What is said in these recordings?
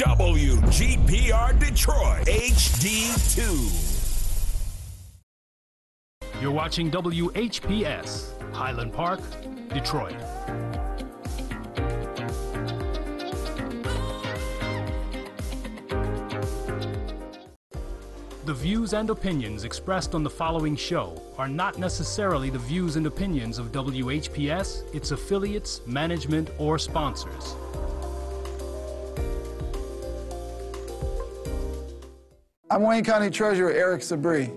WGPR Detroit HD2. You're watching WHPS, Highland Park, Detroit. The views and opinions expressed on the following show are not necessarily the views and opinions of WHPS, its affiliates, management, or sponsors. I'm Wayne County Treasurer Eric Sabri.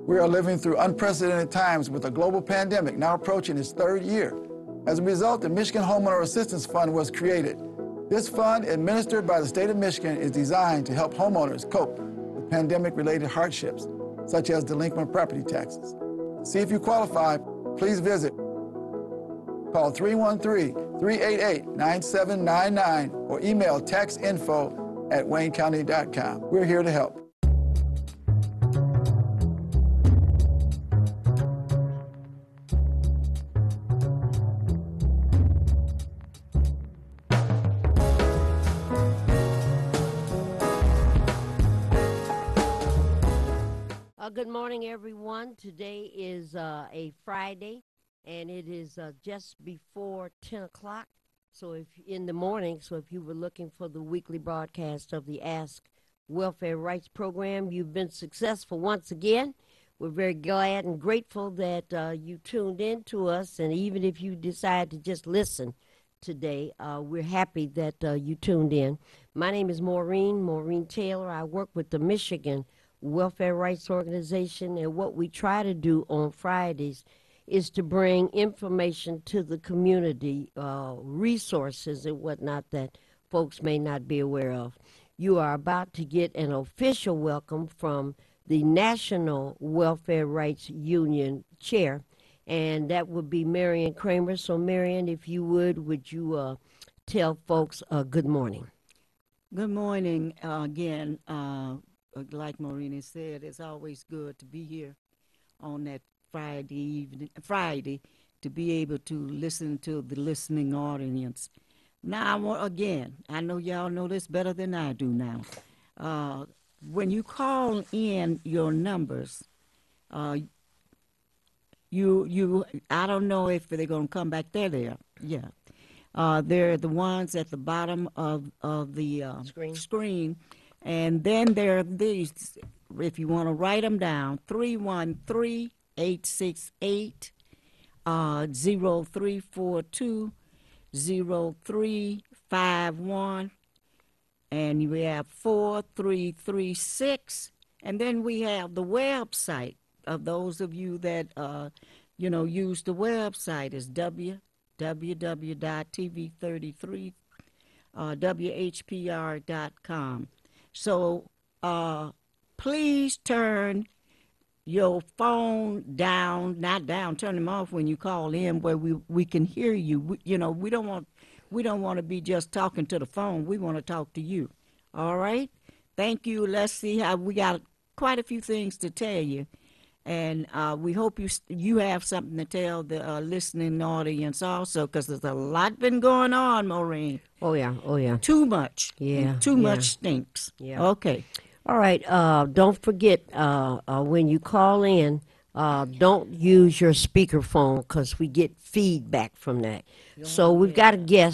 We are living through unprecedented times with a global pandemic now approaching its third year. As a result, the Michigan Homeowner Assistance Fund was created. This fund, administered by the state of Michigan, is designed to help homeowners cope with pandemic-related hardships, such as delinquent property taxes. To see if you qualify, please visit. Call 313-388-9799 or email taxinfo@waynecounty.com. We're here to help. Good morning, everyone. Today is a Friday, and it is just before 10 o'clock. So if in the morning, so if you were looking for the weekly broadcast of the Ask Welfare Rights Program, you've been successful once again. We're very glad and grateful that you tuned in to us, and even if you decide to just listen today, we're happy that you tuned in. My name is Maureen Taylor. I work with the Michigan Welfare Rights Organization, and what we try to do on Fridays is to bring information to the community, resources and whatnot that folks may not be aware of. You are about to get an official welcome from the National Welfare Rights Union Chair, and that would be Marion Kramer. So Marion, if you would you tell folks good morning? Good morning again. Like Maureen said, it's always good to be here on that Friday to be able to listen to the listening audience. Now, I know y'all know this better than I do now. When you call in your numbers, I don't know if they're going to come back there. Yeah. They're the ones at the bottom of the screen. And then there are these, if you want to write them down, 313-868-0342-0351. And we have 4336. And then we have the website of those of you that, use the website is www.tv33whpr.com. So please turn your phone down, not down, turn them off when you call in where we can hear you. We don't want to be just talking to the phone. We want to talk to you. All right? Thank you. Let's see how we got quite a few things to tell you. And we hope you have something to tell the listening audience also, because there's a lot been going on, Maureen. Oh, yeah. Too much. Yeah. Too much stinks. Yeah. Okay. All right. Don't forget, when you call in, don't use your speakerphone because we get feedback from that. So we've got a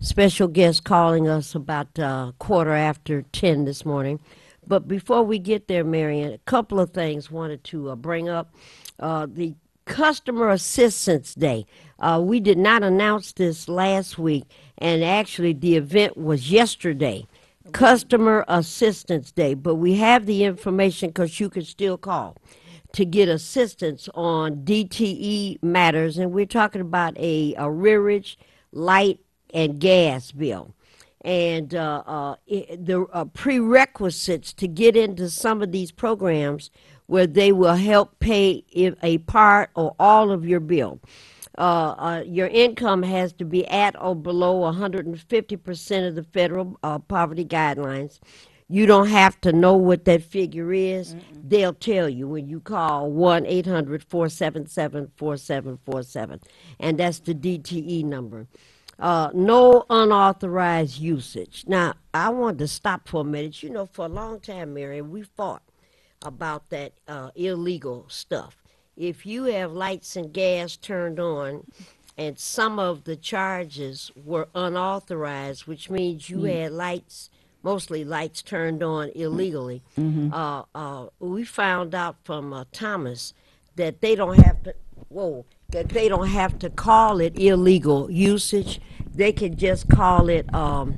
special guest calling us about 10:15 this morning. But before we get there, Marion, a couple of things wanted to bring up. The Customer Assistance Day. We did not announce this last week, and actually the event was yesterday, Customer Assistance Day. But we have the information because you can still call to get assistance on DTE matters, and we're talking about a rearage, light, and gas bill. And the prerequisites to get into some of these programs where they will help pay a part or all of your bill. Your income has to be at or below 150% of the federal poverty guidelines. You don't have to know what that figure is. Mm-mm. They'll tell you when you call 1-800-477-4747. And that's the DTE number. No unauthorized usage. Now, I wanted to stop for a minute. You know, for a long time, Mary, we fought about that illegal stuff. If you have lights and gas turned on, and some of the charges were unauthorized, which means you had lights, mostly lights turned on illegally. We found out from Thomas that they don't have to, that they don't have to call it illegal usage. They can just call it, We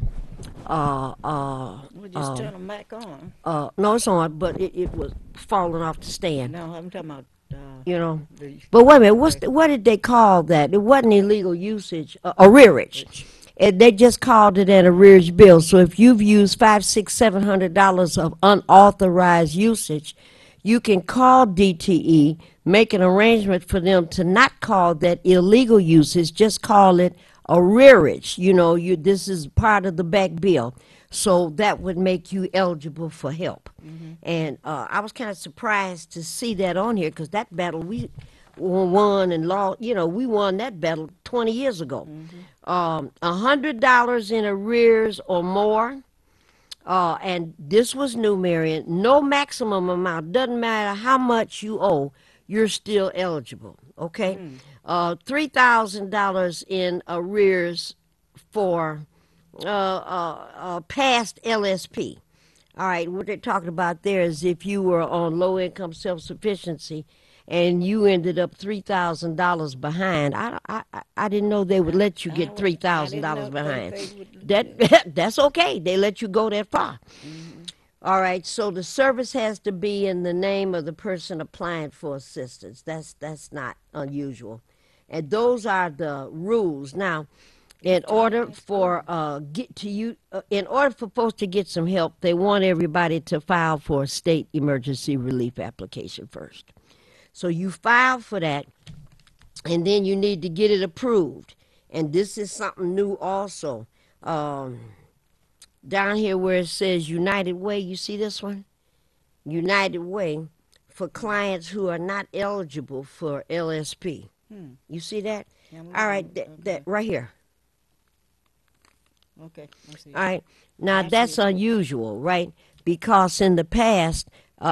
just turn them back on. no, it's on, but it was falling off the stand. No, I'm talking about. You know, The- but wait a minute, what did they call that? It wasn't illegal usage, arrearage. And they just called it an arrearage bill. So if you've used $500, $600, $700 of unauthorized usage, you can call DTE, make an arrangement for them to not call that illegal usage, just call it arrearage. You know, this is part of the back bill. So that would make you eligible for help. And I was kind of surprised to see that on here because that battle we won and lost. You know, we won that battle 20 years ago. $100 in arrears or more. And this was new, Marion. No maximum amount. Doesn't matter how much you owe, you're still eligible. Okay? $3,000 in arrears for past LSP. All right, what they're talking about there is if you were on low-income self-sufficiency and you ended up $3,000 behind. I didn't know they would let you get $3,000 behind. That's okay. They let you go that far. All right, so the service has to be in the name of the person applying for assistance. That's not unusual, and those are the rules. Now, in order for folks to get some help, they want everybody to file for a state emergency relief application first. So you file for that, and then you need to get it approved. And this is something new also. Down here where it says United Way, you see this one? United Way for clients who are not eligible for LSP. You see that? Yeah, All right, that right here. Okay. I see. All right. Now, that's unusual, right? Because in the past,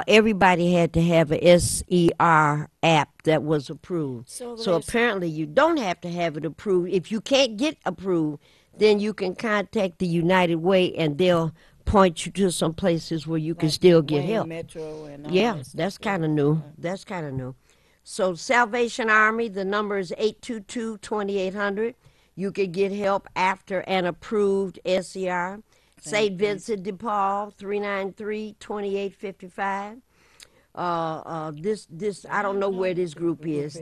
everybody had to have a SER app that was approved. So So there's- apparently you don't have to have it approved. If you can't get approved, then you can contact the United Way and they'll point you to some places where you can still get Wayne help. Metro and all Yeah, that stuff. that's kind of new. That's kind of new. So Salvation Army, the number is 822-2800. You could get help after an approved SER. St. Vincent de Paul, 393-2855. This I don't know where this group is.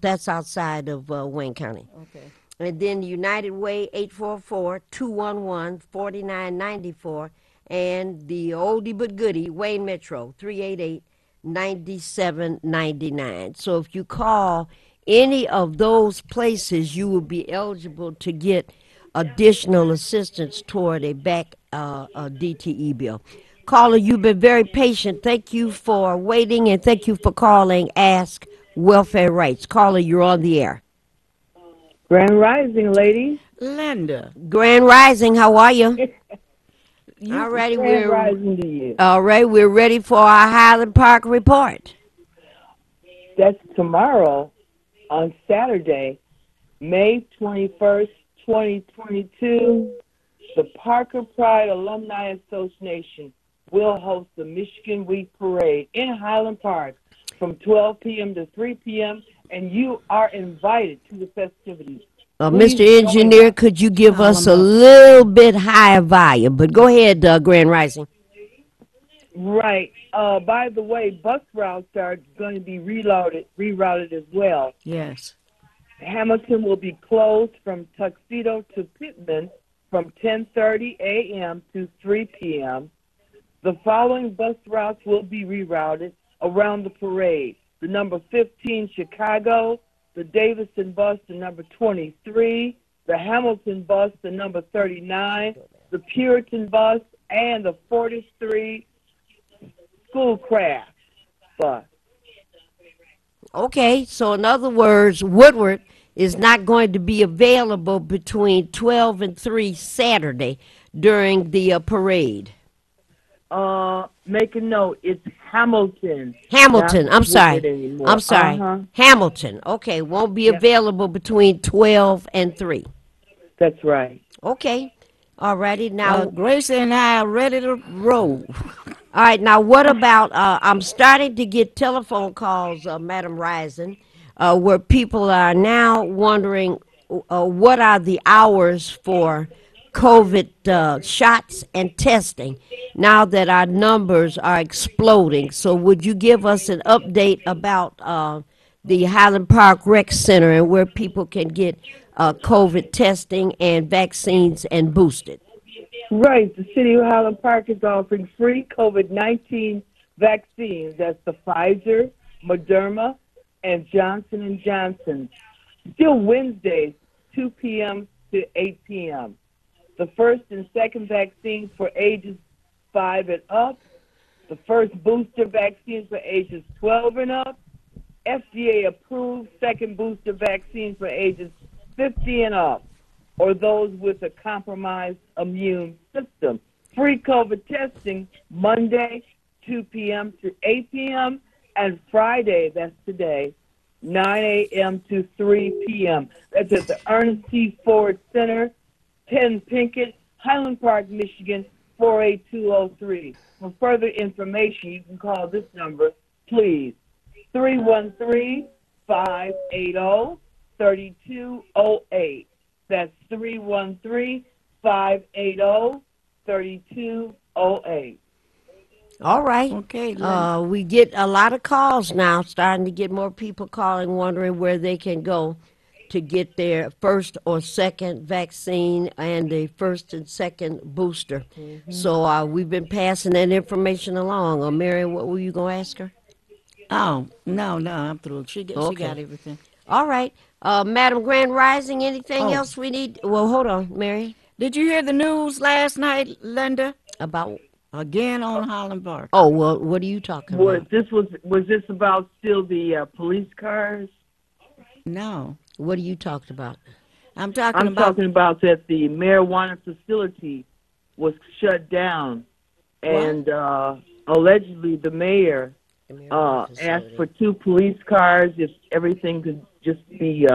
That's outside of Wayne County. Okay. And then United Way, 844-211-4994. And the oldie but goodie, Wayne Metro, 388-9799. So if you call any of those places, you will be eligible to get additional assistance toward a back DTE bill. Caller, you've been very patient. Thank you for waiting and thank you for calling Ask Welfare Rights. Caller, you're on the air. Grand Rising, ladies. Linda. Grand Rising, how are you? All righty, Grand Rising to you. all right, we're ready for our Highland Park report. That's tomorrow on Saturday, May 21st, 2022. The Parker Pride Alumni Association will host the Michigan Week Parade in Highland Park from 12 p.m. to 3 p.m., and you are invited to the festivities. Please Mr. join Engineer, us. could you give us a little bit higher volume? But go ahead, Grand Rising. Right. By the way, bus routes are going to be rerouted as well. Yes. Hamilton will be closed from Tuxedo to Pittman from 10:30 a.m. to 3 p.m. The following bus routes will be rerouted around the parade. The number 15 Chicago, the Davison bus, the number 23, the Hamilton bus, the number 39, the Puritan bus, and the 43 Schoolcraft bus. Okay, so in other words, Woodward is not going to be available between 12 and 3 Saturday during the parade? Make a note. It's Hamilton. Hamilton, Not I'm sorry. Woodward anymore. I'm sorry. Uh-huh. Hamilton. Okay, won't be Yep. available between 12 and 3. That's right. Okay. All righty. Now, Gracie and I are ready to roll. all right. Now, what about, I'm starting to get telephone calls, Madam Rising, where people are now wondering what are the hours for COVID shots and testing now that our numbers are exploding. So would you give us an update about the Highland Park Rec Center and where people can get COVID testing and vaccines and boosted? Right. The city of Highland Park is offering free COVID-19 vaccines. That's the Pfizer, Moderna, and Johnson & Johnson. Still Wednesdays, 2 p.m. to 8 p.m. The first and second vaccines for ages 5 and up. The first booster vaccine for ages 12 and up. FDA-approved second booster vaccine for ages 50 and up, or those with a compromised immune system. Free COVID testing Monday, 2 p.m. to 8 p.m., and Friday, that's today, 9 a.m. to 3 p.m. That's at the Ernest T. Ford Center, 10 Pinkett, Highland Park, Michigan, 48203. For further information, you can call this number, please, 313-580-3208. That's 313-580-3208. All right. Okay, Linda. We get a lot of calls now, starting to get more people calling, wondering where they can go to get their first or second vaccine and the first and second booster. So we've been passing that information along. Mary, what were you going to ask her? Oh, no, I'm through. She got everything. All right. Madam Grand Rising, anything Oh. else we need? Well, hold on, Mary. Did you hear the news last night, Linda? About, Again on Highland Park. oh, well, what are you talking about? Was this about still the police cars? No. What are you talking about? I'm talking I'm about talking about that the marijuana facility was shut down, and allegedly the mayor asked for 2 police cars if everything could just be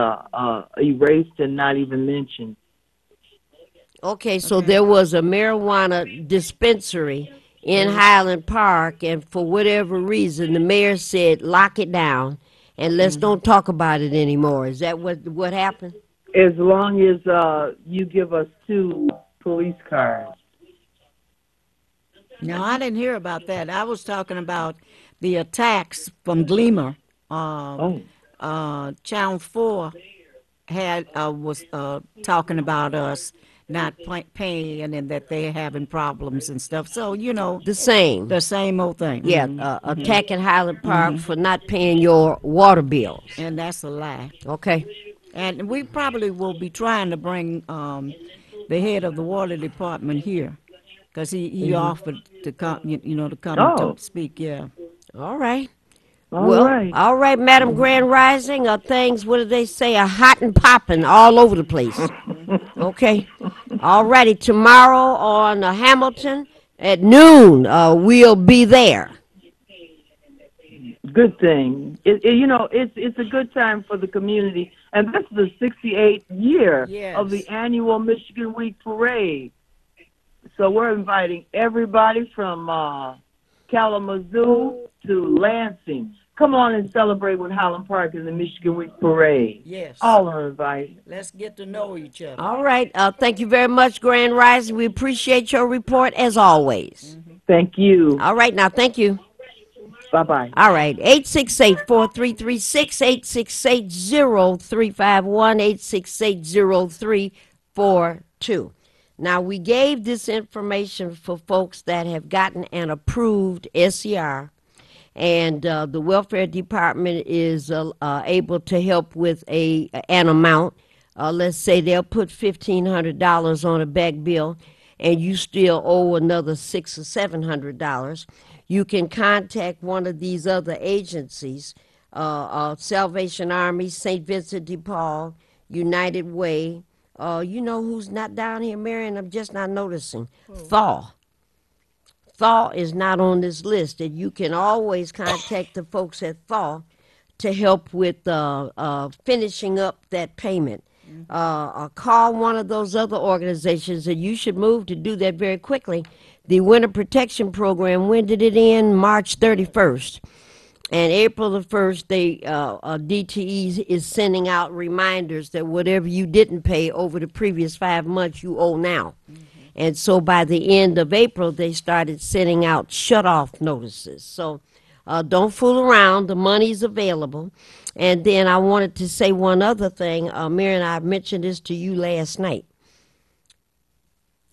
erased and not even mentioned. Okay, so there was a marijuana dispensary in Highland Park, and for whatever reason, the mayor said, lock it down, and let's don't talk about it anymore. Is that what happened? As long as you give us 2 police cars. No, I didn't hear about that. I was talking about the attacks from Gleamer. Channel 4 was talking about us not paying and that they're having problems and stuff. So, The same. the same old thing. Yeah, attacking Highland Park for not paying your water bills. And that's a lie. Okay. And we probably will be trying to bring the head of the water department here, because he offered to come, to come and speak. Yeah. All right. All right. All right, Madam Grand Rising. Things, what do they say, are hot and popping all over the place. Okay. All righty. Tomorrow on Hamilton at noon, we'll be there. Good thing. It's a good time for the community, and this is the 68th year of the annual Michigan Week Parade. So we're inviting everybody from Kalamazoo to Lansing. Come on and celebrate with Highland Park in the Michigan Week Parade. Yes. All are invited. Let's get to know each other. All right. Thank you very much, Grand Rising. We appreciate your report as always. Thank you. All right. Now, thank you. Bye-bye. All right, 868-4336, 868-0351, 868-0342. Now, we gave this information for folks that have gotten an approved SCR, and the Welfare Department is able to help with an amount. Let's say they'll put $1,500 on a back bill, and you still owe another $600 or $700. You can contact one of these other agencies Salvation Army, St. Vincent de Paul, United Way. You know who's not down here, Marion? I'm just not noticing. Thaw. Thaw is not on this list, and you can always contact the folks at Thaw to help with finishing up that payment. Call one of those other organizations, and you should move to do that very quickly. The Winter Protection Program, when did it end? March 31st. And April the 1st, DTE is sending out reminders that whatever you didn't pay over the previous 5 months, you owe now. And so by the end of April, they started sending out shut-off notices. So don't fool around. The money's available. And then I wanted to say one other thing. Marion, I mentioned this to you last night.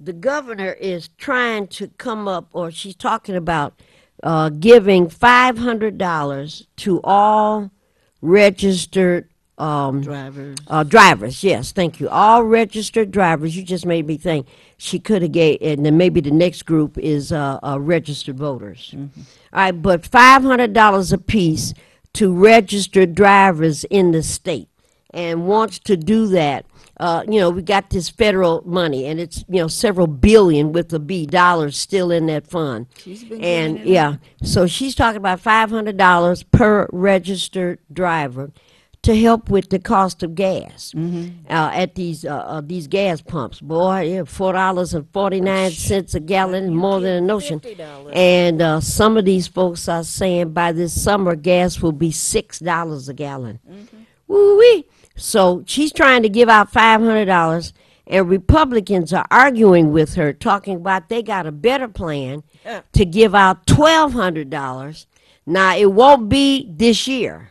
The governor is trying to come up, or she's talking about giving $500 to all registered drivers, yes, thank you. All registered drivers. You just made me think she could have gave, and then maybe the next group is registered voters. All right, but $500 a piece to registered drivers in the state, and wants to do that. We got this federal money, and it's several billion with a B dollars still in that fund. So she's talking about $500 per registered driver to help with the cost of gas at these gas pumps. Boy, $4.49 a gallon, more than a notion. And some of these folks are saying by this summer gas will be $6 a gallon. Woo-wee. So she's trying to give out $500, and Republicans are arguing with her, talking about they got a better plan to give out $1,200. Now, it won't be this year.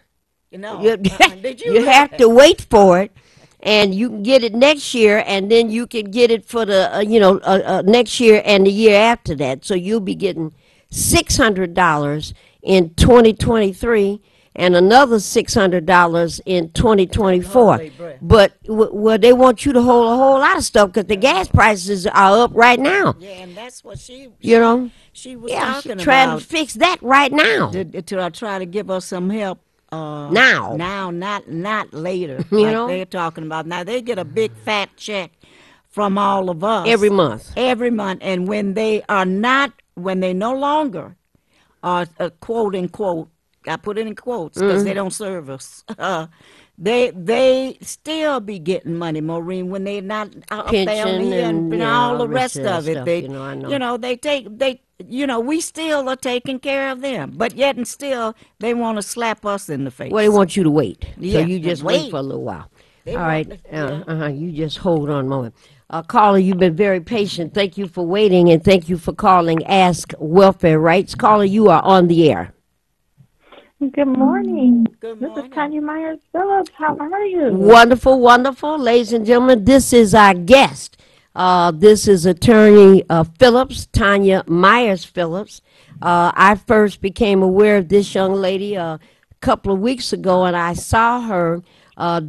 You have to wait for it, and you can get it next year, and then you can get it for the next year and the year after that. So you'll be getting $600 in 2023 and another $600 in 2024. But they want you to hold a whole lot of stuff because the gas prices are up right now. Yeah, and that's what she was talking about. Trying to fix that right now. To try to give us some help. Now, not later. They're talking about now. They get a big fat check from all of us every month, and when they no longer are quote unquote, I put it in quotes because they don't serve us. They still be getting money, Maureen, when they're not up there on the end and all the rest of it. We still are taking care of them, but yet and still they want to slap us in the face. Well, they want you to wait, yeah, so you just wait for a little while. All right, you just hold on a moment. Caller, you've been very patient. Thank you for waiting, and thank you for calling Ask Welfare Rights. Caller, you are on the air. Good morning. Good morning. This is Tanya Myers Phillips. How are you? Wonderful, wonderful. Ladies and gentlemen, this is our guest. This is Attorney Phillips, Tanya Myers Phillips. I first became aware of this young lady a couple of weeks ago, and I saw her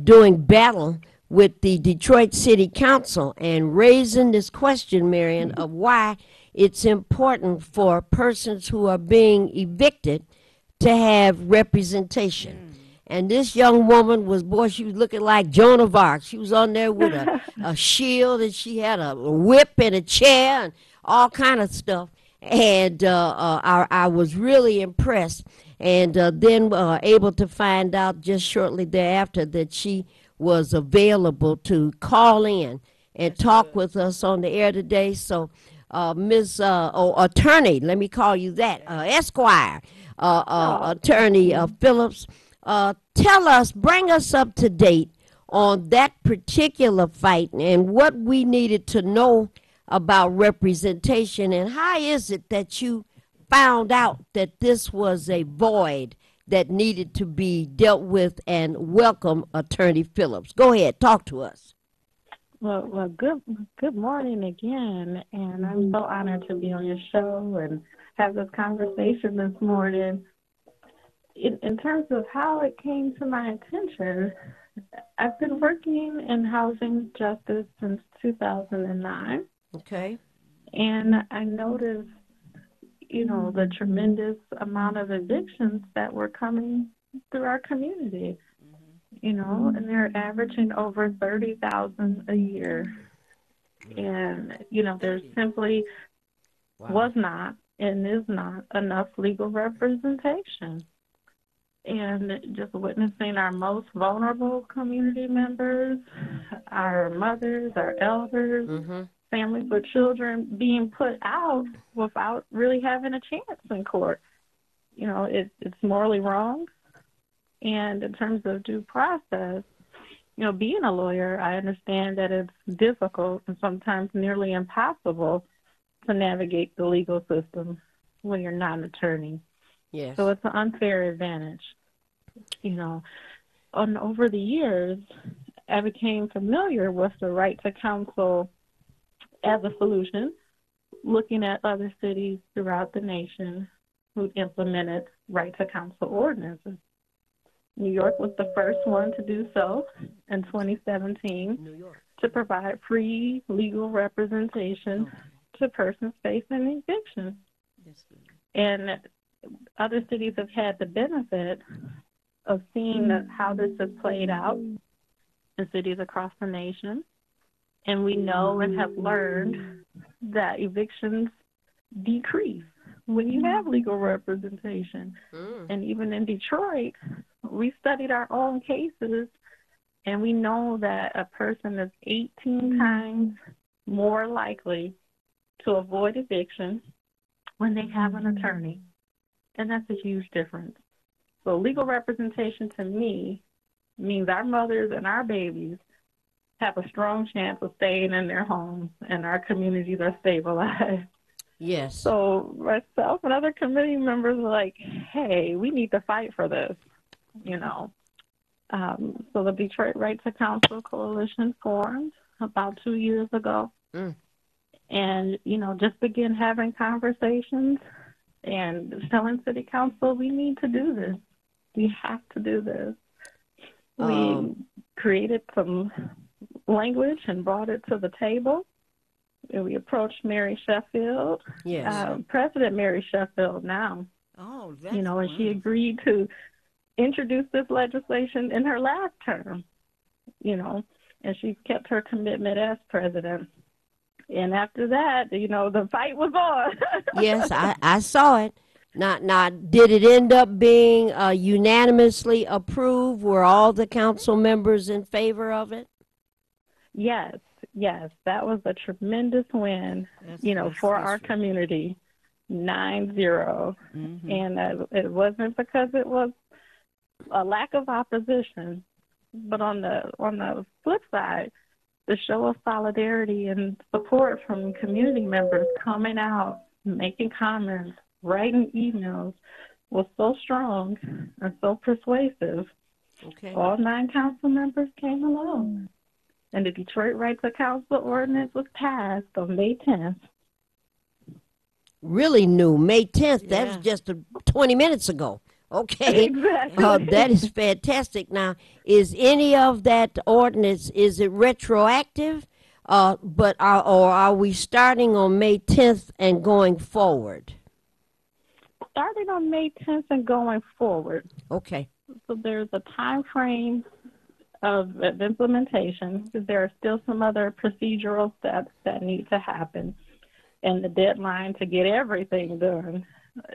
doing battle with the Detroit City Council and raising this question, Marion, of why it's important for persons who are being evicted to have representation. And this young woman she was looking like Joan of Arc. She was on there with a shield, and she had a whip and a chair and all kind of stuff. And I was really impressed. And then able to find out just shortly thereafter that she was available to call in and talk with us on the air today. So, Ms. Attorney, let me call you that, Esquire, Attorney Phillips, bring us up to date on that particular fight and what we needed to know about representation, and how is it that you found out that this was a void that needed to be dealt with, and welcome, Attorney Phillips. Go ahead, talk to us. Well, good morning again, and I'm so honored to be on your show and have this conversation this morning. In terms of how it came to my attention, I've been working in housing justice since 2009. Okay. And I noticed, the tremendous amount of evictions that were coming through our community, and they're averaging over 30,000 a year. And, there simply was not and is not enough legal representation. And just witnessing our most vulnerable community members, our mothers, our elders, families with children being put out without really having a chance in court. It's morally wrong. And in terms of due process, being a lawyer, I understand that it's difficult and sometimes nearly impossible to navigate the legal system when you're not an attorney. Yes. So it's an unfair advantage. Over the years, I became familiar with the right to counsel as a solution, looking at other cities throughout the nation who implemented right to counsel ordinances. New York was the first one to do so in 2017 to provide free legal representation to persons facing eviction. And other cities have had the benefit of seeing how this has played out in cities across the nation. And we know and have learned that evictions decrease when you have legal representation. And even in Detroit, we studied our own cases, and we know that a person is 18 times more likely to avoid eviction when they have an attorney. And that's a huge difference. So legal representation to me means our mothers and our babies have a strong chance of staying in their homes and our communities are stabilized. Yes. So myself and other committee members are like, hey, we need to fight for this, So the Detroit Right to Counsel Coalition formed about 2 years ago. And, just begin having conversations and telling City Council, we need to do this. We have to do this. We created some language and brought it to the table. And we approached Mary Sheffield, President Mary Sheffield now. Oh, that's and she agreed to introduce this legislation in her last term, and she kept her commitment as president. And after that, the fight was on. Yes, I saw it. Now, did it end up being unanimously approved? Were all the council members in favor of it? Yes, that was a tremendous win, for our community, 9-0. And it wasn't because it was a lack of opposition, but on the flip side, the show of solidarity and support from community members coming out, making comments, writing emails was so strong and so persuasive. All 9 council members came along. And the Detroit Right to Counsel ordinance was passed on May 10th. Really new, May 10th. That was just 20 minutes ago. Okay. Exactly. That is fantastic. Now, is any of that ordinance, is it retroactive? Are we starting on May 10th and going forward? Starting on May 10th and going forward. Okay. So there's a time frame of implementation, because there are still some other procedural steps that need to happen. And the deadline to get everything done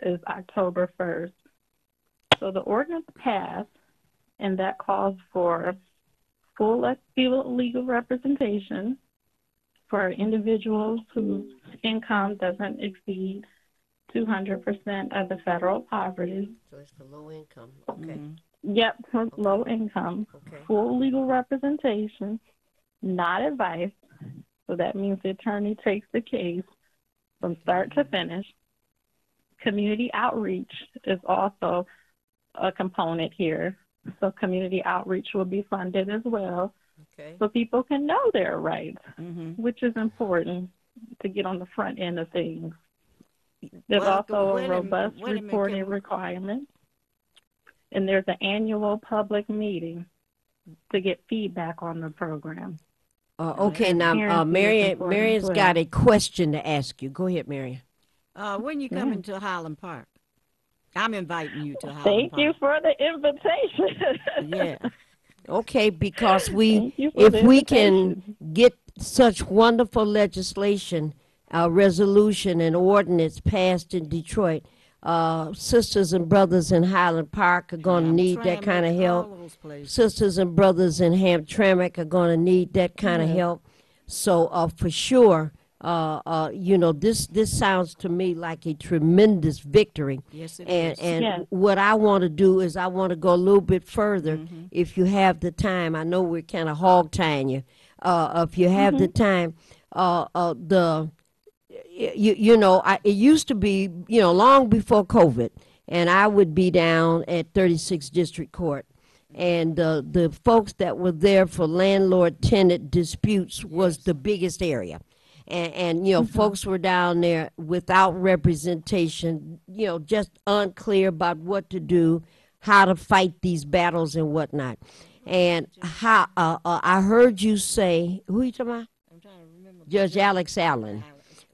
is October 1st. So the ordinance passed, and that calls for full legal representation for individuals whose income doesn't exceed 200% of the federal poverty. So it's for low income. Okay. Yep, for low income. Okay. Full legal representation, not advice. So that means the attorney takes the case from start to finish. Community outreach is also a component here. So community outreach will be funded as well. Okay. So people can know their rights, which is important to get on the front end of things. There's also a robust reporting requirement. And there's an annual public meeting to get feedback on the program. Okay, now Marion's got a question to ask you. Go ahead, Marion. When you coming to Highland Park? I'm inviting you to Highland Thank you Park. for the invitation. Yeah. Okay, because Thank you for the if we can invitation. get such wonderful legislation, resolution, and ordinance passed in Detroit, sisters and brothers in Highland Park are going to need that kind of Hamtramck, help. all those places. Sisters and brothers in Hamtramck are going to need that kind of Yes. help. So for sure, this sounds to me like a tremendous victory. Yes, it and is. and Yes. what I want to do is I want to go a little bit further. If you have the time, I know we're kind of hog tying you. If you have the time, the it used to be, long before COVID, and I would be down at 36th District Court. And the folks that were there for landlord-tenant disputes was the biggest area. And folks were down there without representation, just unclear about what to do, how to fight these battles and whatnot. And how I heard you say, who you talking about? I'm trying to remember. Judge Alex Allen.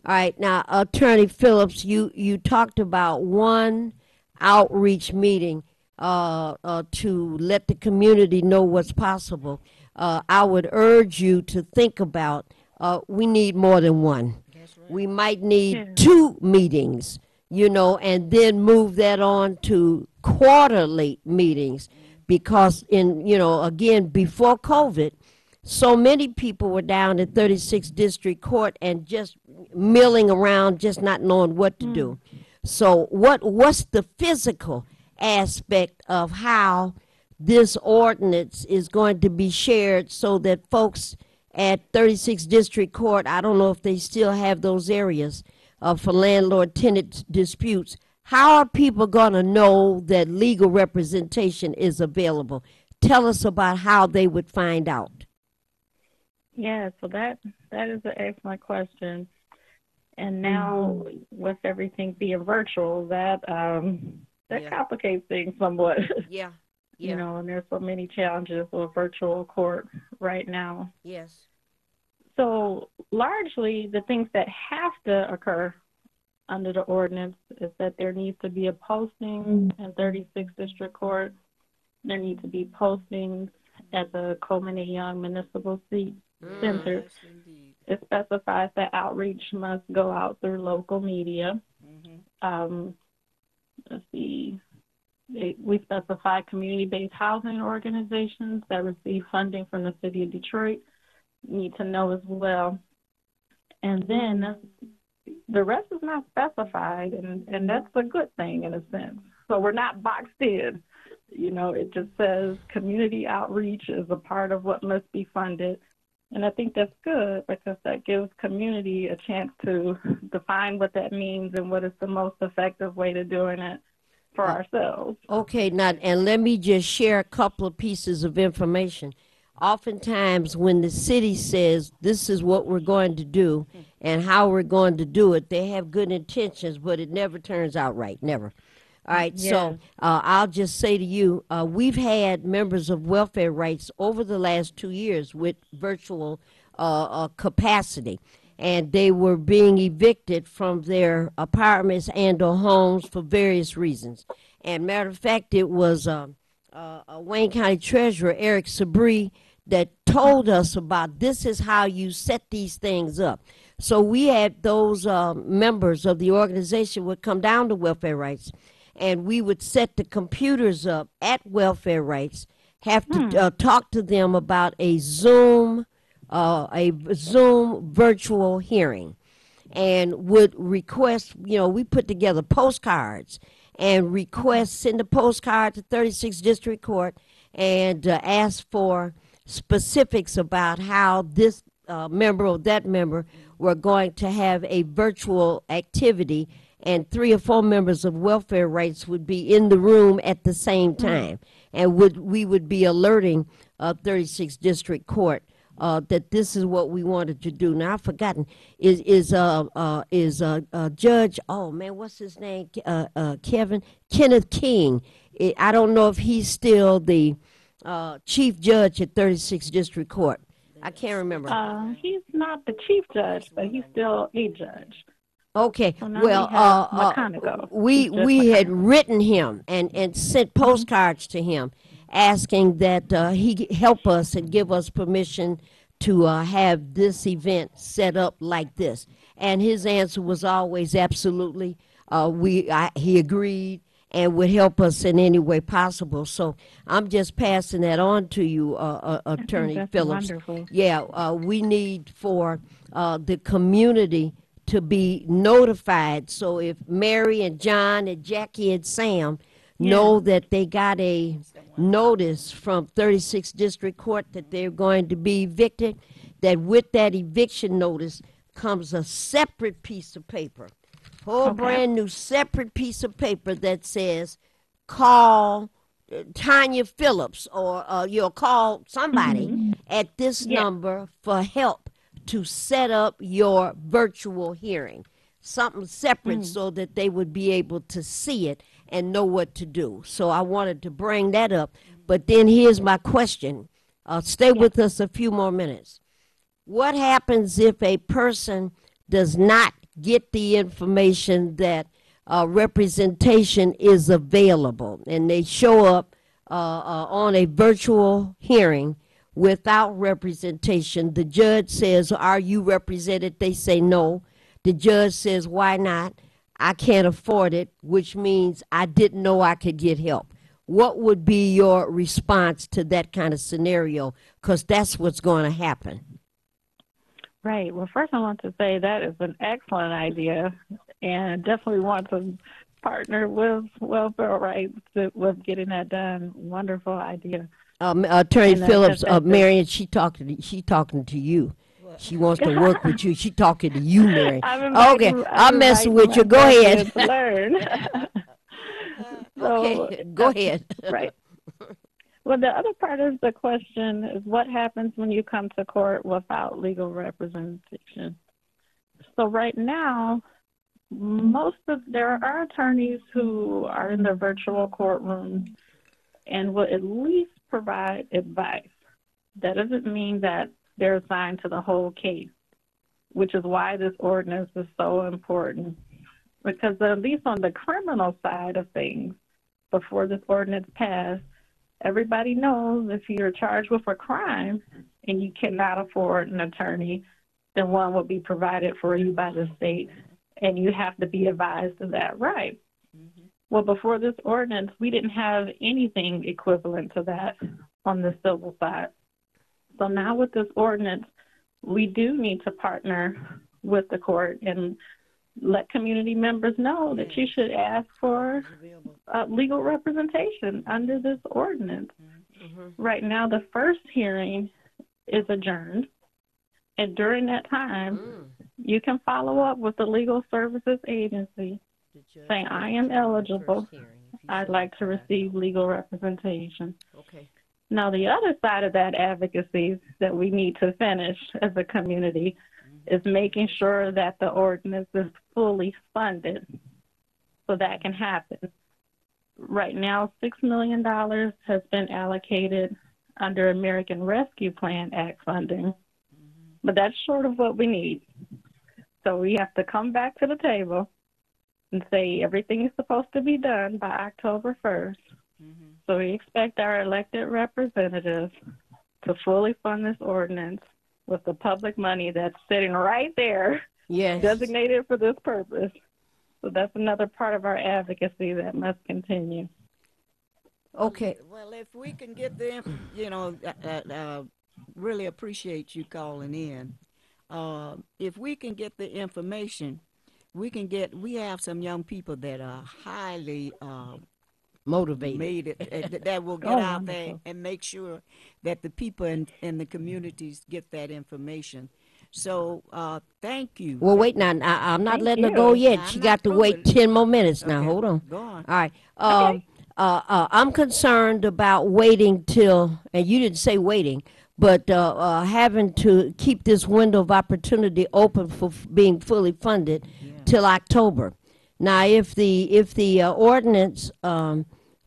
All right, now, Attorney Phillips, you talked about one outreach meeting to let the community know what's possible. I would urge you to think about, we need more than one. We might need 2 meetings, and then move that on to quarterly meetings, because again, before COVID, so many people were down at 36th District Court and just milling around, just not knowing what to do. So what's the physical aspect of how this ordinance is going to be shared so that folks at 36th District Court, I don't know if they still have those areas for landlord-tenant disputes, how are people going to know that legal representation is available? Tell us about how they would find out. Yeah, so that is an excellent question. And now with everything being virtual, that complicates things somewhat. Yeah. And there's so many challenges with virtual court right now. Yes. So largely the things that have to occur under the ordinance is that there needs to be a posting in 36th District Court. There need to be postings at the Coleman A. Young Municipal Center. Yes, indeed. It specifies that outreach must go out through local media. Let's see. We specify community-based housing organizations that receive funding from the city of Detroit need to know as well. And then the rest is not specified, and that's a good thing in a sense. So we're not boxed in. It just says community outreach is a part of what must be funded. And I think that's good because that gives community a chance to define what that means and what is the most effective way to doing it for ourselves. Okay, now, and let me just share a couple of pieces of information. Oftentimes when the city says this is what we're going to do and how we're going to do it, they have good intentions, but it never turns out right, never. All right, so I'll just say to you, we've had members of welfare rights over the last 2 years with virtual capacity, and they were being evicted from their apartments and or homes for various reasons. And matter of fact, it was Wayne County Treasurer Eric Sabri that told us about this is how you set these things up. So we had those members of the organization would come down to welfare rights, and we would set the computers up at welfare rights, have to talk to them about a Zoom virtual hearing, and would request, we put together postcards and send a postcard to 36th District Court and ask for specifics about how this member or that member were going to have a virtual activity, and 3 or 4 members of welfare rights would be in the room at the same time, and we would be alerting 36th District Court that this is what we wanted to do. Now I've forgotten is Judge, oh man, what's his name? Kenneth King. I don't know if he's still the chief judge at 36th District Court. I can't remember. He's not the chief judge, but he's still a judge. Okay. So now Well, we have McConaughey. we had written him and sent postcards to him, asking that he help us and give us permission to have this event set up like this. And his answer was always absolutely. He agreed and would help us in any way possible. So I'm just passing that on to you, Attorney That's Phillips. wonderful. Yeah, we need for the community to be notified. So if Mary and John and Jackie and Sam know that they got a notice from 36th District Court that they're going to be evicted, that with that eviction notice comes a separate piece of paper, whole brand new separate piece of paper that says call Tanya Phillips or you'll call somebody at this number for help to set up your virtual hearing. Something separate so that they would be able to see it and know what to do. So I wanted to bring that up. But then here's my question. Stay with us a few more minutes. What happens if a person does not get the information that representation is available and they show up on a virtual hearing without representation? The judge says, are you represented? They say no. The judge says, why not? I can't afford it, which means I didn't know I could get help. What would be your response to that kind of scenario? Because that's what's going to happen. Right. Well, first I want to say that is an excellent idea, and definitely want to partner with welfare rights with getting that done. Wonderful idea. Attorney Phillips, Marion, she talking to you. She wants to work with you. She talking to you, Marion. Okay, I'm messing with you. Go ahead. Learn. Okay, go ahead. Right. Well, the other part of the question is what happens when you come to court without legal representation. So right now, there are attorneys who are in the virtual courtroom and will at least provide advice. That doesn't mean that they're assigned to the whole case, which is why this ordinance is so important. Because at least on the criminal side of things, before this ordinance passed, everybody knows if you're charged with a crime and you cannot afford an attorney, then one will be provided for you by the state, and you have to be advised of that right. Well, before this ordinance, we didn't have anything equivalent to that on the civil side. So now with this ordinance, we do need to partner with the court and let community members know that you should ask for legal representation under this ordinance. Right now, the first hearing is adjourned, and during that time, you can follow up with the Legal Services Agency saying, I am eligible. I'd like to receive legal representation. Okay. Now, the other side of that advocacy that we need to finish as a community is making sure that the ordinance is fully funded so that can happen. Right now, $6 million has been allocated under American Rescue Plan Act funding, but that's short of what we need. So we have to come back to the table and say everything is supposed to be done by October 1st. So we expect our elected representatives to fully fund this ordinance with the public money that's sitting right there, designated for this purpose. So that's another part of our advocacy that must continue. Okay. Well, if we can get them, really appreciate you calling in. If we can get the information, we have some young people that are highly motivated that will get out there and make sure that the people in the communities get that information. So thank you. Well, wait now. I'm not letting her go yet. She got to wait 10 more minutes now. Hold on. Go on. All right. I'm concerned about waiting till, and you didn't say waiting, but having to keep this window of opportunity open for being fully funded till October. Now, if the ordinance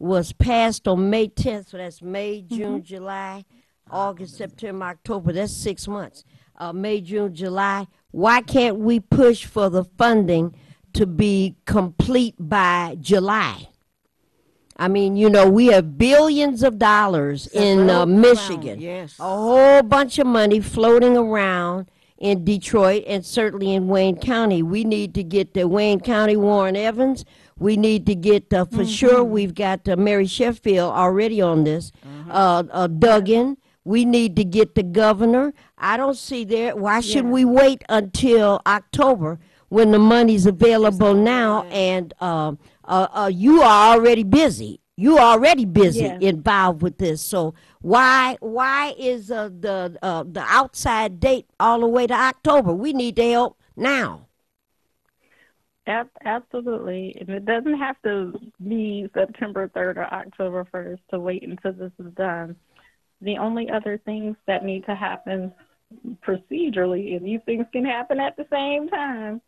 was passed on May 10th, so that's May, June, July, August, September, October, that's 6 months. May, June, July, why can't we push for the funding to be complete by July? I mean, you know, we have billions of dollars in Michigan. Yes. A whole bunch of money floating around in Detroit and certainly in Wayne County. We need to get the Wayne County Warren Evans. We need to get, for sure, we've got Mary Sheffield already on this, Duggan. We need to get the governor. I don't see there. Why should we wait until October when the money's available now? And you are already busy. You are already busy involved with this. So why is the outside date all the way to October? We need the help now. Absolutely. And it doesn't have to be September 3rd or October 1st to wait until this is done. The only other things that need to happen procedurally, and these things can happen at the same time,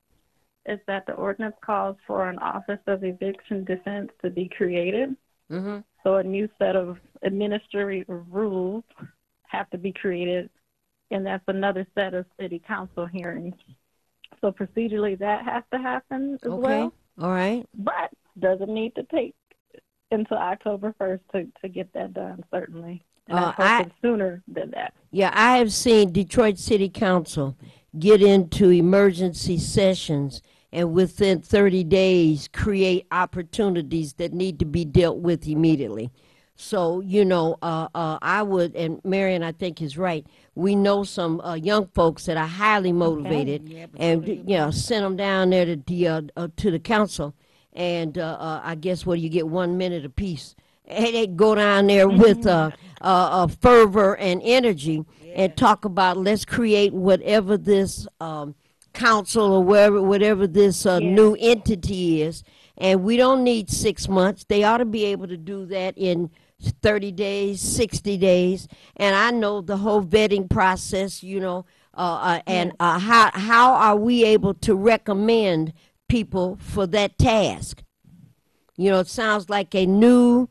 is that the ordinance calls for an Office of Eviction Defense to be created. So a new set of administrative rules have to be created, and that's another set of city council hearings. So procedurally, that has to happen as well. All right. But doesn't need to take until October 1st to get that done, certainly. And I'm hoping sooner than that. Yeah, I have seen Detroit City Council get into emergency sessions and within 30 days create opportunities that need to be dealt with immediately. So, you know, I would, and Marion, I think, is right. We know some young folks that are highly motivated, and you know, send them down there to the council, and I guess what, you get 1 minute apiece. And they go down there with fervor and energy and talk about, let's create whatever this council or whatever this new entity is. And we don't need 6 months. They ought to be able to do that in 30 days, 60 days. And I know the whole vetting process, you know, and how are we able to recommend people for that task? You know, it sounds like a new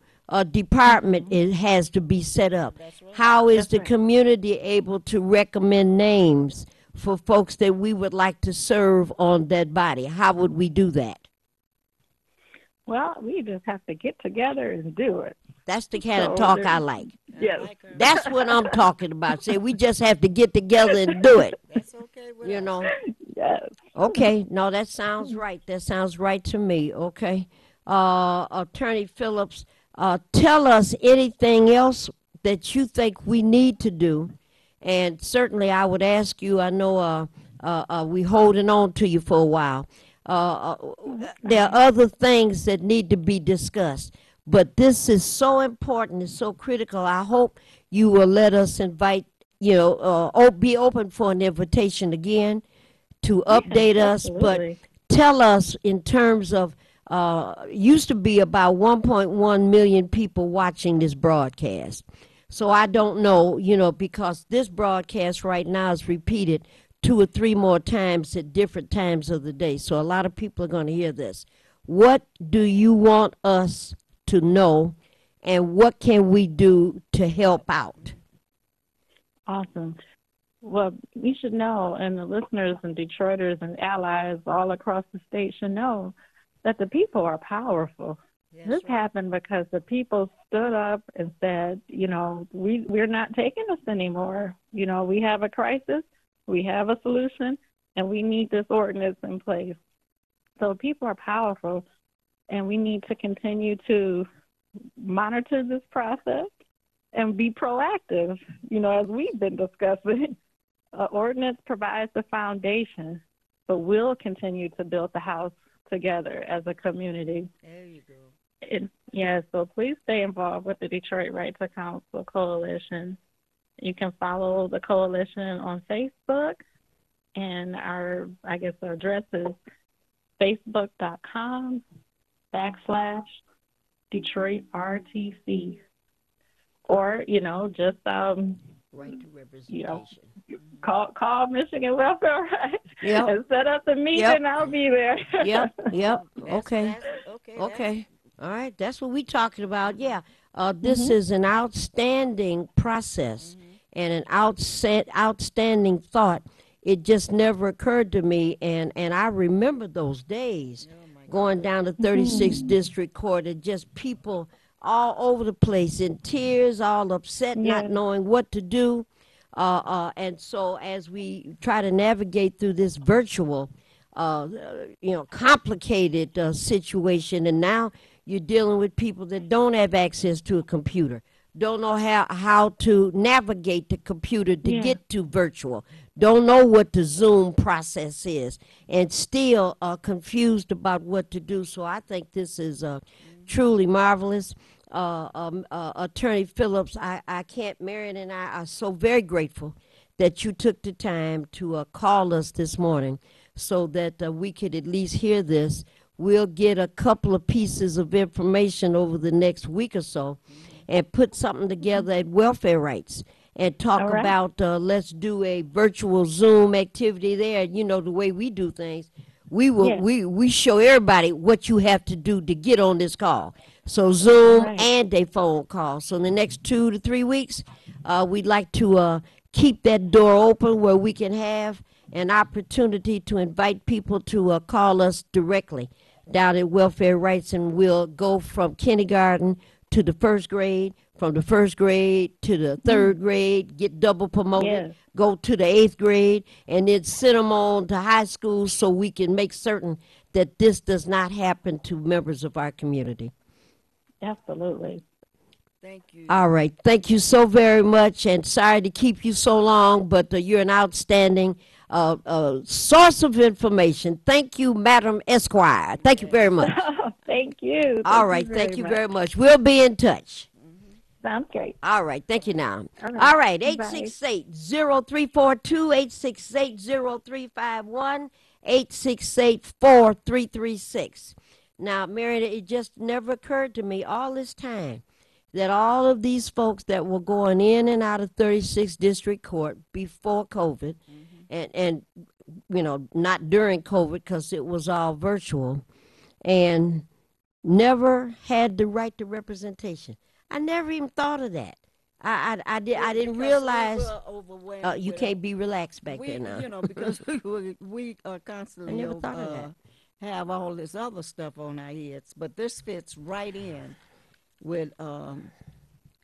department it has to be set up. How is the community able to recommend names for folks that we would like to serve on that body? How would we do that? Well, we just have to get together and do it. That's the kind of talk I like. Yes. That's what I'm talking about. Say, we just have to get together and do it. That's okay with you know. Yes. Okay. No, that sounds right. That sounds right to me. Okay. Attorney Phillips, tell us anything else that you think we need to do. And certainly I would ask you, I know we holding on to you for a while. There are other things that need to be discussed. But this is so important, it's so critical. I hope you will let us invite, you know, be open for an invitation again to update us. But tell us in terms of, used to be about 1.1 million people watching this broadcast. So I don't know, you know, because this broadcast right now is repeated 2 or 3 more times at different times of the day. So a lot of people are going to hear this. What do you want us to know, and what can we do to help out? Awesome. Well, we should know, and the listeners and Detroiters and allies all across the state should know that the people are powerful. This happened because the people stood up and said, you know, we're not taking this anymore. You know, we have a crisis, we have a solution, and we need this ordinance in place. So people are powerful, and we need to continue to monitor this process and be proactive. You know, as we've been discussing, ordinance provides the foundation, but we'll continue to build the house together as a community. There you go. So please stay involved with the Detroit Right to Counsel Coalition. You can follow the coalition on Facebook, and our address is facebook.com/Detroit RTC. Or, you know, just right to representation. You know, call Michigan Welfare Rights and set up the meeting, and I'll be there. Yep. Okay. All right. That's what we're talking about. Yeah. This is an outstanding process and an outstanding thought. it just never occurred to me, and I remember those days going down to 36th District Court, and just people all over the place in tears, all upset, not knowing what to do. And so as we try to navigate through this virtual, complicated situation, and now you're dealing with people that don't have access to a computer, don't know how to navigate the computer to get to virtual, don't know what the Zoom process is, and still confused about what to do. So I think this is truly marvelous. Attorney Phillips, Marion and I are so very grateful that you took the time to call us this morning so that we could at least hear this. We'll get a couple of pieces of information over the next week or so and put something together at Welfare Rights and talk about, let's do a virtual Zoom activity there. You know, the way we do things, we will we show everybody what you have to do to get on this call. So Zoom and a phone call. So in the next 2 to 3 weeks, we'd like to keep that door open where we can have an opportunity to invite people to call us directly down at Welfare Rights, and we'll go from kindergarten to the first grade, from the first grade to the third grade, get double promoted, go to the 8th grade, and then send them on to high school so we can make certain that this does not happen to members of our community. Absolutely. Thank you. All right. Thank you so very much, and sorry to keep you so long, but you're an outstanding source of information. Thank you, Madam Esquire. Thank you very much. Thank you. All right. Thank you very much. We'll be in touch. Sounds great. All right. Thank you now. All right. 868-0342, 868-0351, 868-4336. Now, Marion, it just never occurred to me all this time that all of these folks that were going in and out of 36th District Court before COVID, and not during COVID because it was all virtual, and never had the right to representation. I never even thought of that. I didn't realize you can't be relaxed back there now. Because we are constantly I never thought of that. Have all this other stuff on our heads, but this fits right in with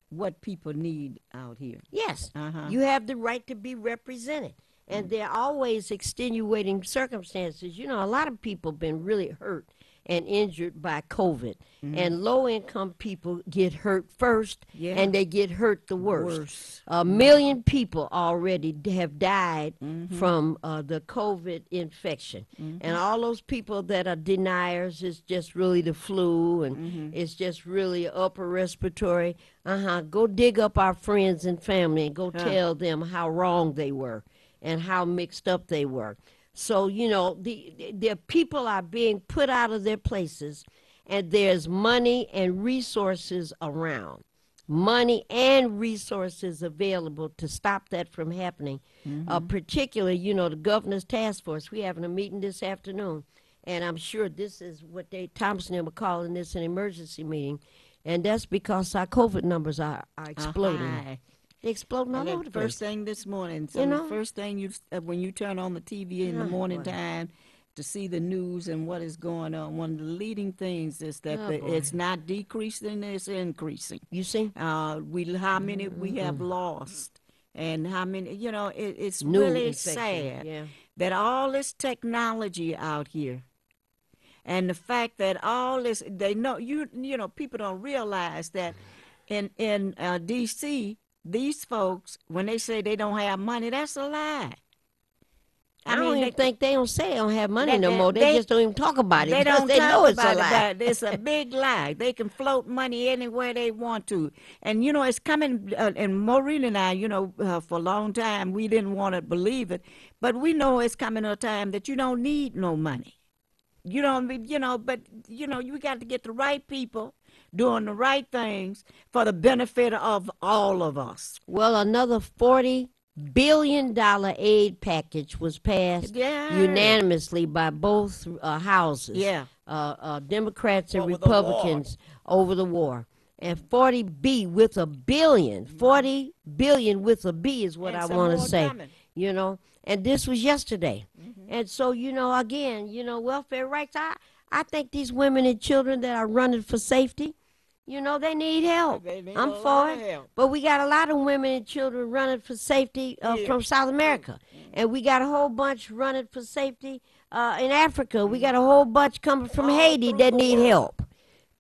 what people need out here. Yes, you have the right to be represented, and there are always extenuating circumstances. You know, a lot of people have been really hurt and injured by COVID, and low-income people get hurt first, and they get hurt the worst. 1 million people already have died from the COVID infection, and all those people that are deniers, it's just really the flu, and it's just really upper respiratory. Go dig up our friends and family and go tell them how wrong they were and how mixed up they were. So, the people are being put out of their places, and there's money and resources around. Money and resources available to stop that from happening. Particularly, the governor's task force. We're having a meeting this afternoon, and I'm sure this is what Thompson and them are calling this an emergency meeting, and that's because our COVID numbers are exploding. Exploding all over the place. First thing this morning, the first thing when you turn on the TV in the morning time to see the news and what is going on, one of the leading things is that it's not decreasing, it's increasing. You see? How many we have lost, and how many, it's really sad that all this technology out here, and the fact that all this, they know, people don't realize that in D.C., these folks, when they say they don't have money, that's a lie. I don't even think they don't say they don't have money no more. They just don't even talk about it. They because don't they know talk it's a about lie. it, but it's a big lie. They can float money anywhere they want to. And, it's coming, and Maureen and I, for a long time, we didn't want to believe it. But we know it's coming a time that you don't need no money. You don't, but, you got to get the right people doing the right things for the benefit of all of us. Well, another $40 billion aid package was passed unanimously by both houses. Democrats and Republicans over the war. And 40 billion with a B is what I want to say. you know, and this was yesterday. Mm-hmm. And so, again, welfare rights, I think these women and children that are running for safety, they need help. They need I'm a for lot it. of help. But we got a lot of women and children running for safety from South America. And we got a whole bunch running for safety in Africa. We got a whole bunch coming from Haiti that need help.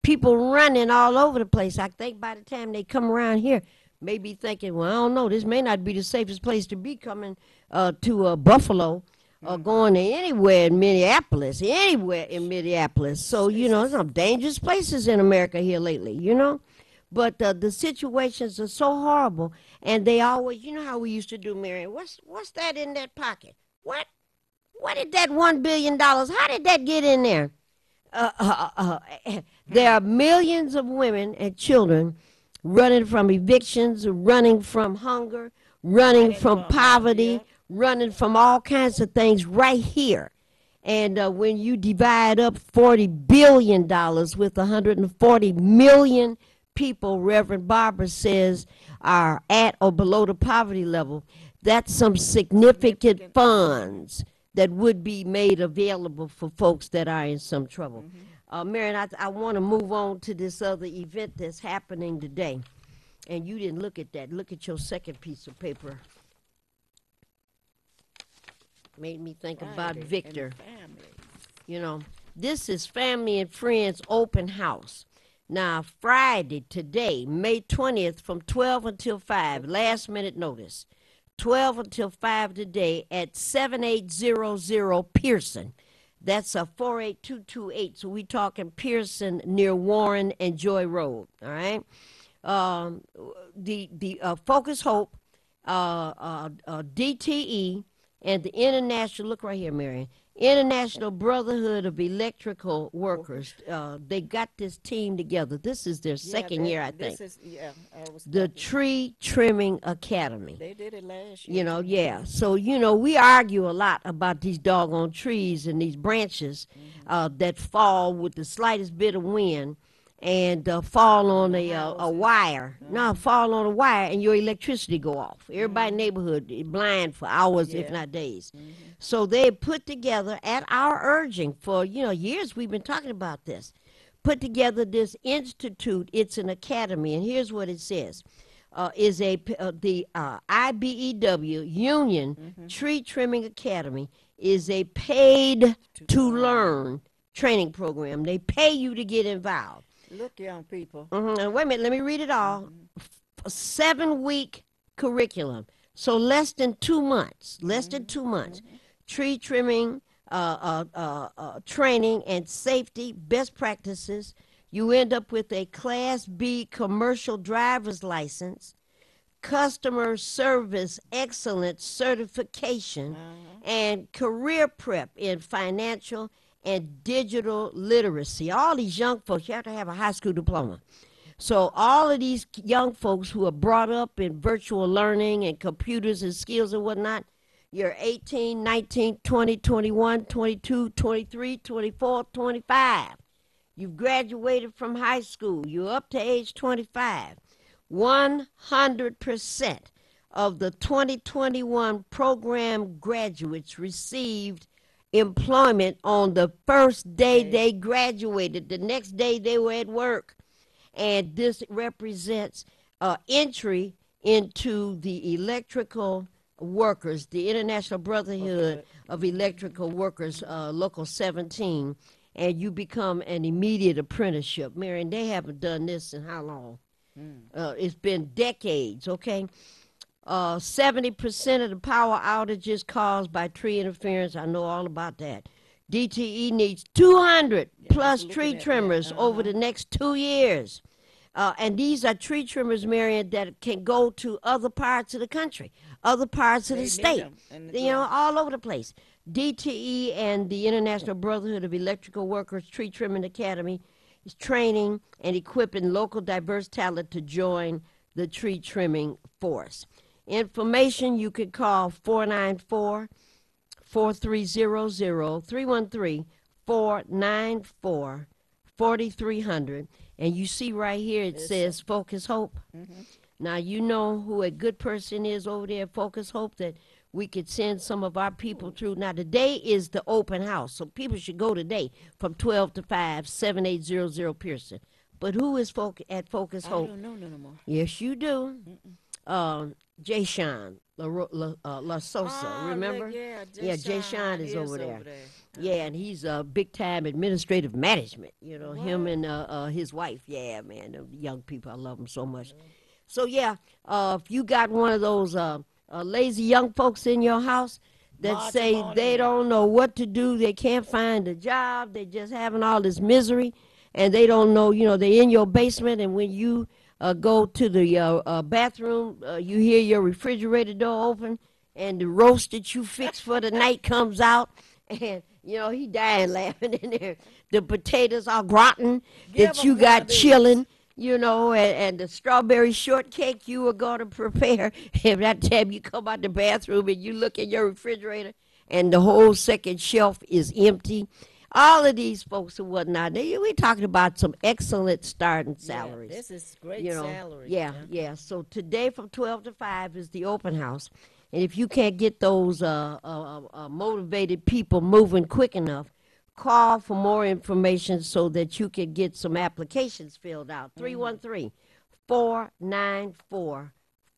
People running all over the place. I think by the time they come around here, maybe thinking, well, I don't know, this may not be the safest place to be coming to Buffalo or going to anywhere in Minneapolis, So, there's some dangerous places in America here lately, But the situations are so horrible, and they always, how we used to do, Marion, what's that in that pocket? What did that $1 billion, how did that get in there? There are millions of women and children running from evictions, running from hunger, running from poverty, running from all kinds of things right here. And when you divide up $40 billion with 140 million people, Reverend Barbara says, are at or below the poverty level, that's some significant funds that would be made available for folks that are in some trouble. Marion, I want to move on to this other event that's happening today. And you didn't look at that. Look at your second piece of paper. Made me think about Victor. This is Family and Friends Open House. Now, Friday, today, May 20th, from 12 until 5, last minute notice. 12 until 5 today at 7800 Pearson. That's a 48228. So we talking Pearson near Warren and Joy Road. All right. The Focus Hope, DTE, and the International. Look right here, Marion. International Brotherhood of Electrical Workers. They got this team together. This is their second year, I think. The Tree Trimming Academy. They did it last year. So, we argue a lot about these doggone trees and these branches that fall with the slightest bit of wind and fall on a wire. Fall on a wire and your electricity go off. Everybody in the neighborhood is blind for hours, if not days. So they put together, at our urging for, years we've been talking about this, put together this institute. It's an academy, and here's what it says. The IBEW Union Tree Trimming Academy is a paid-to-learn training program. They pay you to get involved. Look, young people. Wait a minute, let me read it all. 7-week curriculum. So less than 2 months. Tree trimming, training and safety, best practices. You end up with a Class B commercial driver's license, customer service excellence certification, and career prep in financial and digital literacy. All these young folks, you have to have a high school diploma. So all of these young folks who are brought up in virtual learning and computers and skills and whatnot, you're 18, 19, 20, 21, 22, 23, 24, 25. You've graduated from high school. You're up to age 25. 100% of the 2021 program graduates received employment on the first day they graduated. The next day they were at work. And this represents entry into the electrical workers, the International Brotherhood of Electrical Workers, Local 17, and you become an immediate apprenticeship. Marion, they haven't done this in how long? It's been decades, okay? 70% of the power outages caused by tree interference. I know all about that. DTE needs 200 plus tree trimmers over the next 2 years. And these are tree trimmers, Marion, that can go to other parts of the country, other parts of the state, all over the place. DTE and the International Brotherhood of Electrical Workers Tree Trimming Academy is training and equipping local diverse talent to join the tree trimming force. Information, you could call 494-4300, 313-494-4300. And you see right here it says Focus Hope. Now, you know who a good person is over there at Focus Hope, that we could send some of our people through. Now, today is the open house, so people should go today from 12 to 5, 7800 Pearson. But who is at Focus Hope? I don't know no more. Yes, you do. Jay Sean La Sosa, remember? Jay Sean is over there. Yeah, and he's big time administrative management. You know, him and his wife. Yeah, man, the young people, I love them so much. So yeah, if you got one of those lazy young folks in your house that say they don't know what to do, they can't find a job, they just having all this misery, and they don't know, you know, they're in your basement, and when you go to the bathroom, you hear your refrigerator door open, and the roast that you fixed for the night comes out, and, you know, he dying laughing in there. The potatoes are rotten that you got chilling, you know, and the strawberry shortcake you were going to prepare. If that time you come out the bathroom and you look in your refrigerator and the whole second shelf is empty. All of these folks and whatnot, we're talking about some excellent starting salaries. Yeah, this is great salary. Yeah. So today from 12 to 5 is the open house. And if you can't get those motivated people moving quick enough, call for more information so that you can get some applications filled out. 313-494-4300,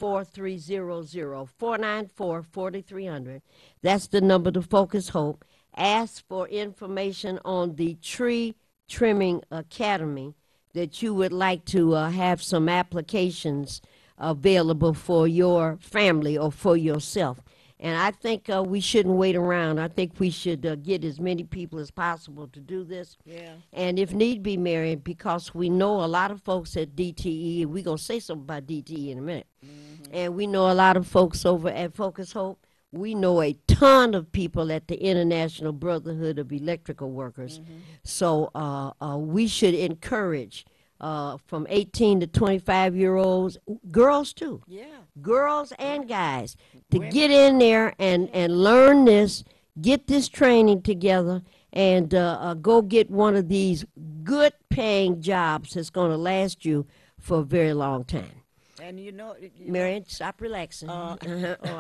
494-4300. That's the number to Focus Hope. Ask for information on the Tree Trimming Academy that you would like to have some applications available for your family or for yourself. And I think we shouldn't wait around. I think we should get as many people as possible to do this. Yeah. And if need be, Mary, because we know a lot of folks at DTE, and we're going to say something about DTE in a minute. Mm-hmm. And we know a lot of folks over at Focus Hope. We know a ton of people at the International Brotherhood of Electrical Workers. Mm-hmm. So we should encourage from 18 to 25-year-olds, girls too. Yeah. Girls and guys, to get in there and learn this, get this training together, and go get one of these good-paying jobs that's going to last you for a very long time. And Marion, stop relaxing. I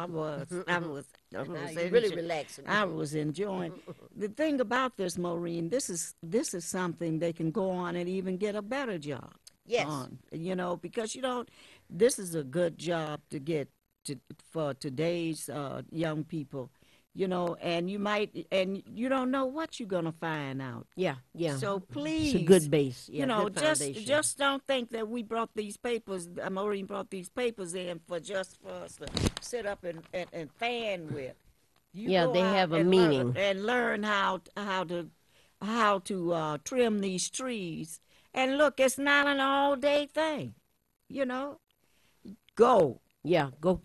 was really relaxing. I was enjoying. The thing about this, Maureen, this is something they can go on and even get a better job. Yes. On, because this is a good job to get for today's young people. And you don't know what you're gonna find out. Yeah. So please, it's a good base. Yeah, good just don't think that we brought these papers. Maureen brought these papers in for us to sit up and fan with. They have a meaning. Learn how to trim these trees. And look, it's not an all-day thing. Go. Yeah, go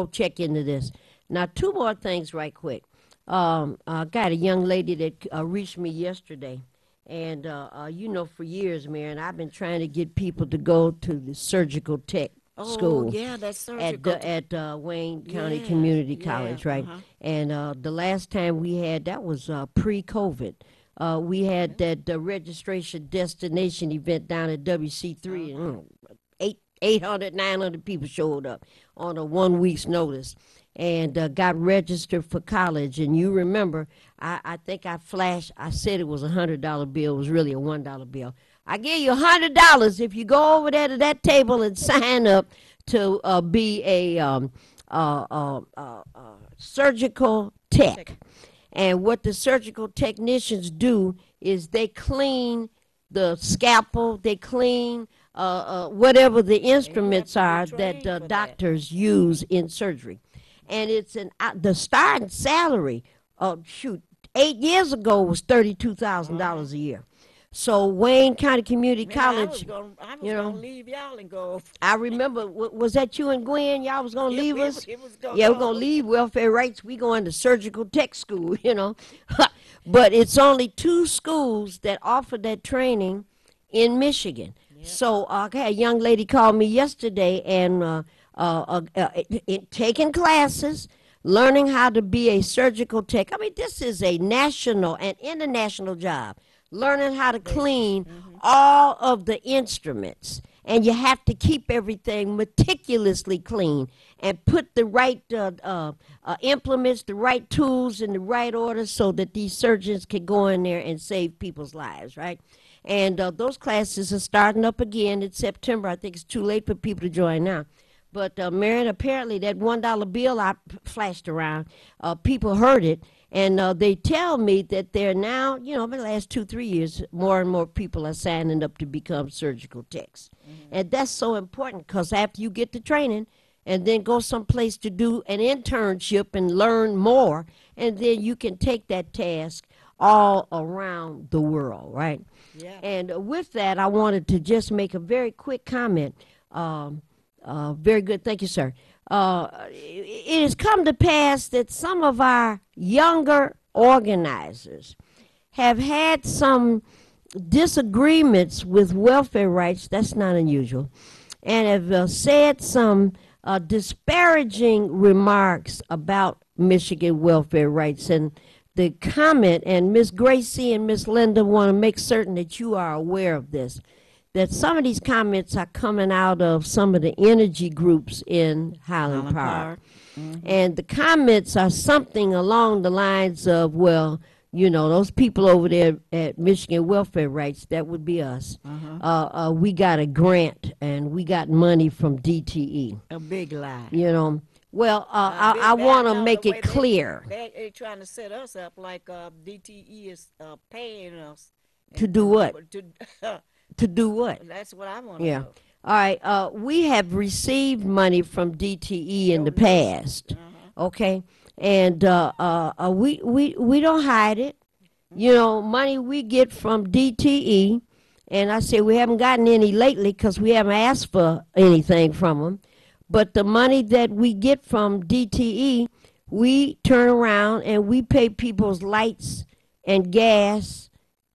check into this. Now, two more things right quick. I got a young lady that reached me yesterday. And, for years, Marion, I've been trying to get people to go to the surgical tech school. Oh, yeah, that's surgical. At Wayne County Community College, right? Uh-huh. And the last time we had, that was pre-COVID. We had that registration destination event down at WC3. Uh-huh. 800, 900 people showed up on a 1 week's notice and got registered for college. And you remember, I think I said it was a $100 bill. It was really a $1 bill. I give you $100 if you go over there to that table and sign up to be a surgical tech. And what the surgical technicians do is they clean the scalpel, they clean whatever the instruments are that doctors use in surgery. And it's the starting salary, 8 years ago was $32,000 a year. So Wayne County Community College, I was gonna leave y'all and go. I remember, was that you and Gwen? Y'all was gonna leave us? We're gonna leave welfare rights. We going to surgical tech school, But it's only 2 schools that offer that training in Michigan. Yep. So I had a young lady call me yesterday and taking classes, learning how to be a surgical tech. I mean, this is a national and international job. Learning how to clean all of the instruments and you have to keep everything meticulously clean and put the right implements, the right tools in the right order so that these surgeons can go in there and save people's lives, right? And those classes are starting up again in September. I think it's too late for people to join now. But, Marion, apparently that $1 bill I flashed around, people heard it, and they tell me that they're now, in the last 2-3 years, more and more people are signing up to become surgical techs. And that's so important because after you get the training and then go someplace to do an internship and learn more, and then you can take that task all around the world, right? Yeah. And with that, I wanted to just make a very quick comment. Very good. Thank you, sir. It has come to pass that some of our younger organizers have had some disagreements with welfare rights. That's not unusual. And have said some disparaging remarks about Michigan welfare rights. And the comment, and Miss Gracie and Miss Linda want to make certain that you are aware of this, that some of these comments are coming out of some of the energy groups in Highland Park. And the comments are something along the lines of, well, those people over there at Michigan Welfare Rights, that would be us. We got a grant and we got money from DTE. A big lie. Well, I want to make it clear. They're trying to set us up like DTE is paying us. To do what? To do what? That's what I want to know. All right. We have received money from DTE in the past. Okay. And we don't hide it. Money we get from DTE, and I say we haven't gotten any lately because we haven't asked for anything from them. But the money that we get from DTE, we turn around and we pay people's lights and gas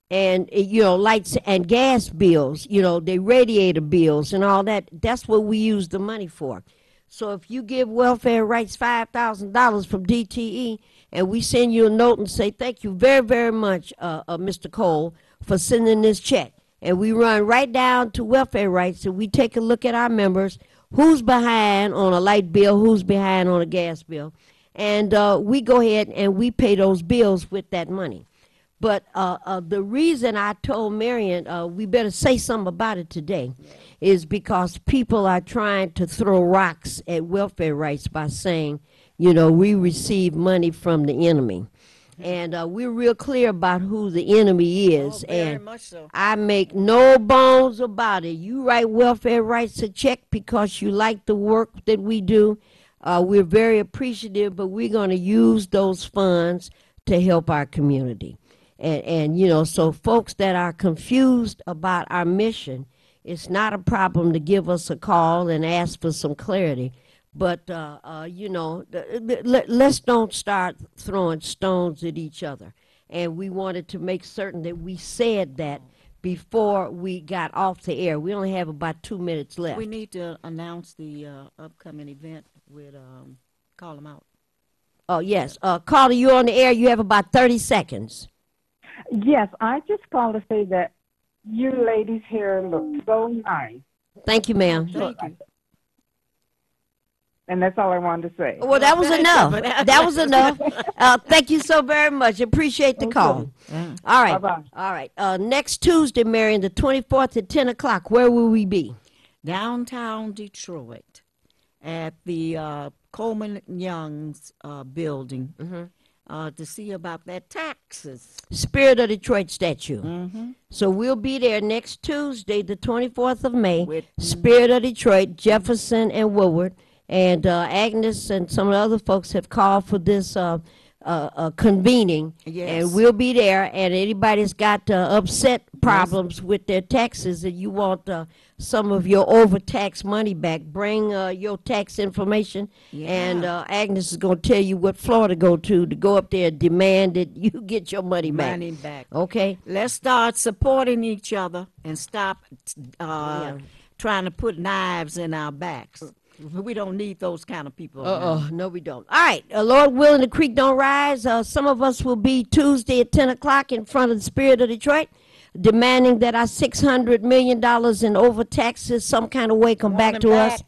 and, lights and gas bills, their radiator bills and all that. That's what we use the money for. So if you give welfare rights $5,000 from DTE and we send you a note and say, thank you very, very much, Mr. Cole, for sending this check. And we run right down to welfare rights and we take a look at our members, who's behind on a light bill, who's behind on a gas bill. And we go ahead and we pay those bills with that money. But the reason I told Marion we better say something about it today is because people are trying to throw rocks at welfare rights by saying, we receive money from the enemy. And we're real clear about who the enemy is. Very much so. I make no bones about it. You write welfare rights a check because you like the work that we do. We're very appreciative, but we're going to use those funds to help our community. And so folks that are confused about our mission, it's not a problem to give us a call and ask for some clarity. But, let's don't start throwing stones at each other. And we wanted to make certain that we said that before we got off the air. We only have about 2 minutes left. We need to announce the upcoming event with Call Them Out. Oh, yes. Carter, you're on the air. You have about 30 seconds. Yes, I just called to say that you ladies' hair looks so nice. Thank you, ma'am. Thank you. And that's all I wanted to say. Well, that was enough. That was enough. Thank you so very much. Appreciate the call. All right. Bye-bye. All right. Next Tuesday, Marion, the 24th at 10 o'clock, where will we be? Downtown Detroit at the Coleman Young's building to see about their taxes. Spirit of Detroit statue. So we'll be there next Tuesday, the 24th of May. Spirit of Detroit, Jefferson and Woodward. And Agnes and some of the other folks have called for this convening. Yes. And we'll be there. And anybody that's got upset problems with their taxes and you want some of your overtaxed money back, bring your tax information. And Agnes is going to tell you what floor to go up there and demand that you get your money back. Okay? Let's start supporting each other and stop trying to put knives in our backs. We don't need those kind of people. No, we don't. All right. Lord willing, the creek don't rise. Some of us will be Tuesday at 10 o'clock in front of the Spirit of Detroit. demanding that our $600 million in overtaxes some kind of way come back to us.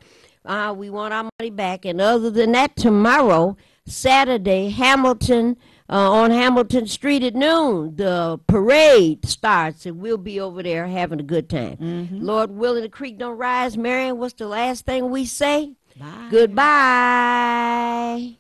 We want our money back. And other than that, tomorrow, Saturday, Hamilton, on Hamilton Street at noon, the parade starts, and we'll be over there having a good time. Lord willing, the creek don't rise. Marion, what's the last thing we say? Bye. Goodbye.